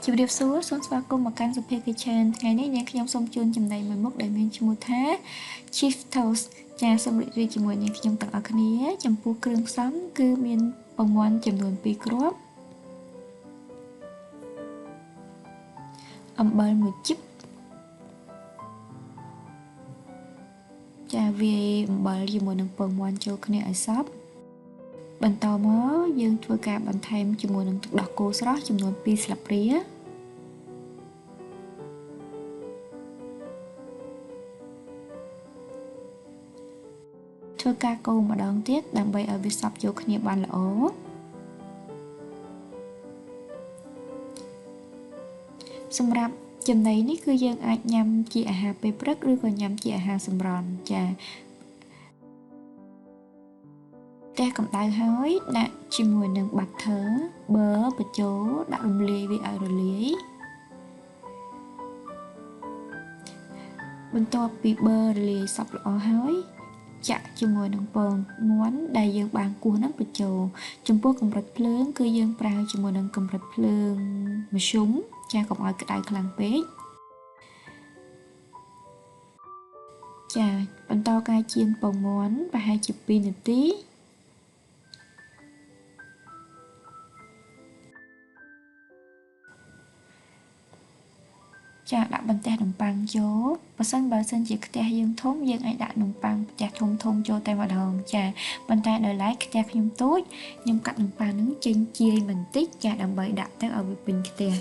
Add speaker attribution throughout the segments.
Speaker 1: Chào điệp xúa xuống xóa cùng một căn giúp kitchen. Ngày nay nhéខ្ញុំសូមជូនចំណីមួយមុខដែលមានឈ្មោះថា Chief Toast ចាសូមរីករាយជាមួយនាងខ្ញុំទាំងអស់គ្នាចំពោះគ្រឿងផ្សំគឺមានពងមាន់ចំនួន2គ្រាប់អំបិល1ជីបចាវាយអំបិលជាមួយនឹងពងមាន់ចូលគ្នាឲ្យសព្វបន្តមកយើងធ្វើការបន្ថែមជាមួយនឹងទឹកដោះគោស្រស់ចំនួន2ស្លាបព្រាធ្វើការកូរម្ដងទៀតដើម្បីឲ្យវាសព្វចូលគ្នាបានល្អសម្រាប់ចំណីនេះគឺយើងអាចញ៉ាំជាអាហារពេលព្រឹកឬក៏ញ៉ាំជាអាហារសម្រន់ចាតែកម្ដៅហើយដាក់ជាមួយនឹង butter ប៊ឺបញ្ចូលដាក់រំលាយវាឲ្យរលាយបន្ទាប់ពីប៊ឺរលាយសព្វល្អហើយចាក់ជាមួយនឹងពងមាន់ដែលយើងបានគោះនឹងបញ្ចូលចំពោះកម្រិតភ្លើងគឺយើងប្រើជាមួយនឹងកម្រិតភ្លើងមធ្យមចាកុំឲ្យក្តៅខ្លាំងពេកចាបន្តការចៀនពងមាន់ប្រហែលជា2នាទីចាដាក់បន្ទះនំប៉័ងចូលបើសិនជាខ្ទះយើងធំយើងអាចដាក់នំប៉័ងផ្ទះធំចូលតែម្ដងចាប៉ុន្តែដោយឡែកខ្ទះខ្ញុំតូចខ្ញុំកាត់នំប៉័ងនឹងចេញជាយបន្តិចចាដើម្បីដាក់ទៅឲ្យវាពេញខ្ទះ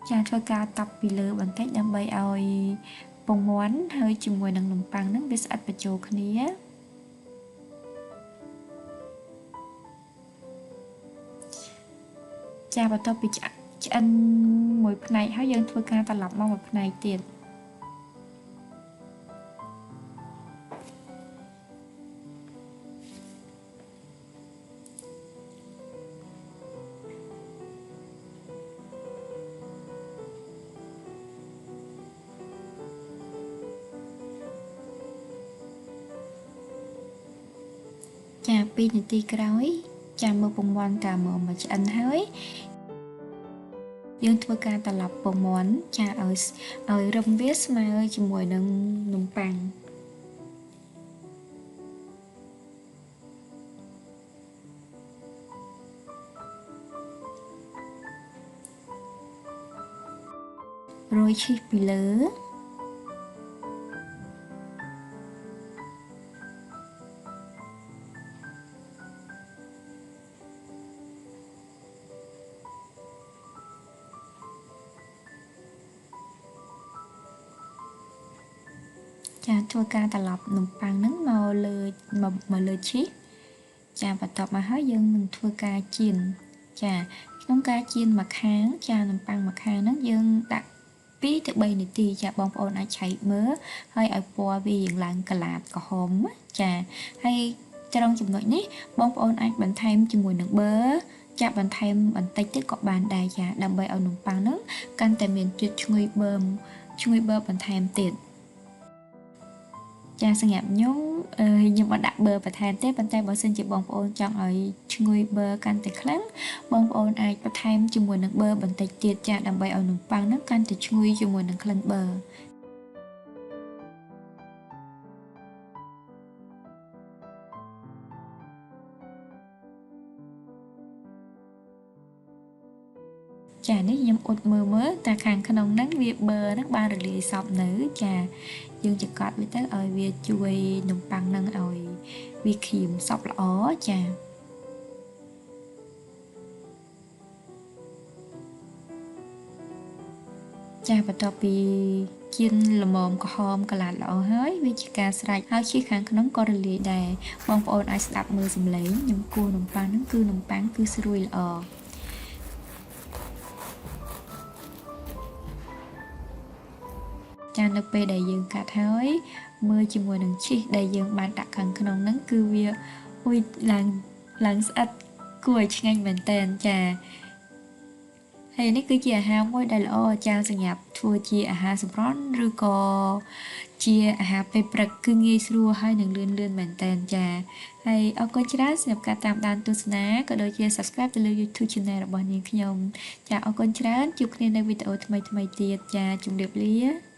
Speaker 1: ចាធ្វើការតប់ពីលើបន្តិចដើម្បីឲ្យពងមាន់ហើយជាមួយនឹងនំប៉័ងនឹងវាស្អិតបញ្ចូលគ្នាចាបន្ទាប់ពីឆ្អិនមួយផ្នែកហើយយើងធ្វើការត្រឡប់មកមួយផ្នែកទៀតចា2នាទីក្រោយចាំមើលពងមាន់តើមកឆ្អិនហើយយើងធ្វើការត្រឡប់ពងមាន់ចាឲ្យរឹមវាស្មើជាមួយនឹងនំប៉័ងរោយឈីសពីលើចាធ្វើការត្រឡប់នំប៉័ងហ្នឹងមកលើឈីសចាបន្ទាប់មកហើយយើងនឹងធ្វើការចៀនចាក្នុងការចៀនមួយខាងចានំប៉័ងមួយខាងហ្នឹងយើងដាក់2ទៅ3នាទីចាបងប្អូនអាចឆែកមើលហើយឲ្យពណ៌វារៀងឡើងកឡាតក្រហមចាហើយត្រង់ចំណុចនេះបងប្អូនអាចបន្ថែមជាមួយនឹងប៊ឺចាបន្ថែមបន្តិចទៀតក៏បានដែរចាដើម្បីឲ្យនំប៉័ងហ្នឹងកាន់តែមានជាតិឈ្ងុយប៊ឺបន្ថែមទៀតចាសម្រាប់ខ្ញុំអត់ដាក់ប៊ឺបន្ថែមទេប៉ុន្តែបើសិនជាបងប្អូនចង់ឲ្យឈ្ងុយប៊ឺកាន់តែខ្លាំងបងប្អូនអាចបន្ថែមជាមួយនឹងប៊ឺបន្តិចទៀតចាដើម្បីឲ្យនំប៉័ងហ្នឹងកាន់តែឈ្ងុយជាមួយនឹងក្លិនប៊ឺចានេះខ្ញុំអ៊ុតមើលតែខាងក្នុងហ្នឹងវាប៊ឺហ្នឹងបានរលាយសពនៅចាយើងចង្កត់វាទៅឲ្យវាជួយនំប៉័ងហ្នឹងឲ្យវាក្រៀមសព្វល្អចាបន្ទាប់ពីចៀនល្មមក្រហមកន្លះល្អហើយវាជាការស្រេចហើយឈីសខាងក្នុងក៏រលាយដែរបងប្អូនអាចស្ដាប់មើលសំឡេងខ្ញុំគោះនំប៉័ងហ្នឹងគឺនំប៉័ងគឺស្រួយល្អចានៅពេលដែលយើងកាត់ហើយមើលជាមួយនឹងឈីសដែលយើងបានដាក់ខាងក្នុងហ្នឹងគឺវាឡើងស្អិតគួរឲ្យឆ្ងាញ់មែនតើចាហ ហើយនេះគឺជាអាហារមួយដែលល្អចាសម្រាប់ធ្វើជាអាហារសម្រន់ឬក៏ជាអាហារពេលព្រឹកគឺងាយស្រួលហើយនឹងលឿនមែនតើចាហើយអរគុណច្រើនសម្រាប់ការតាមដានទស្សនាក៏ដូចជា Subscribe ទៅលើ YouTube Channel របស់នាងខ្ញុំចាអរគុណច្រើនជួបគ្នានៅវីដេអូថ្មីទៀតចាជម្រាបលា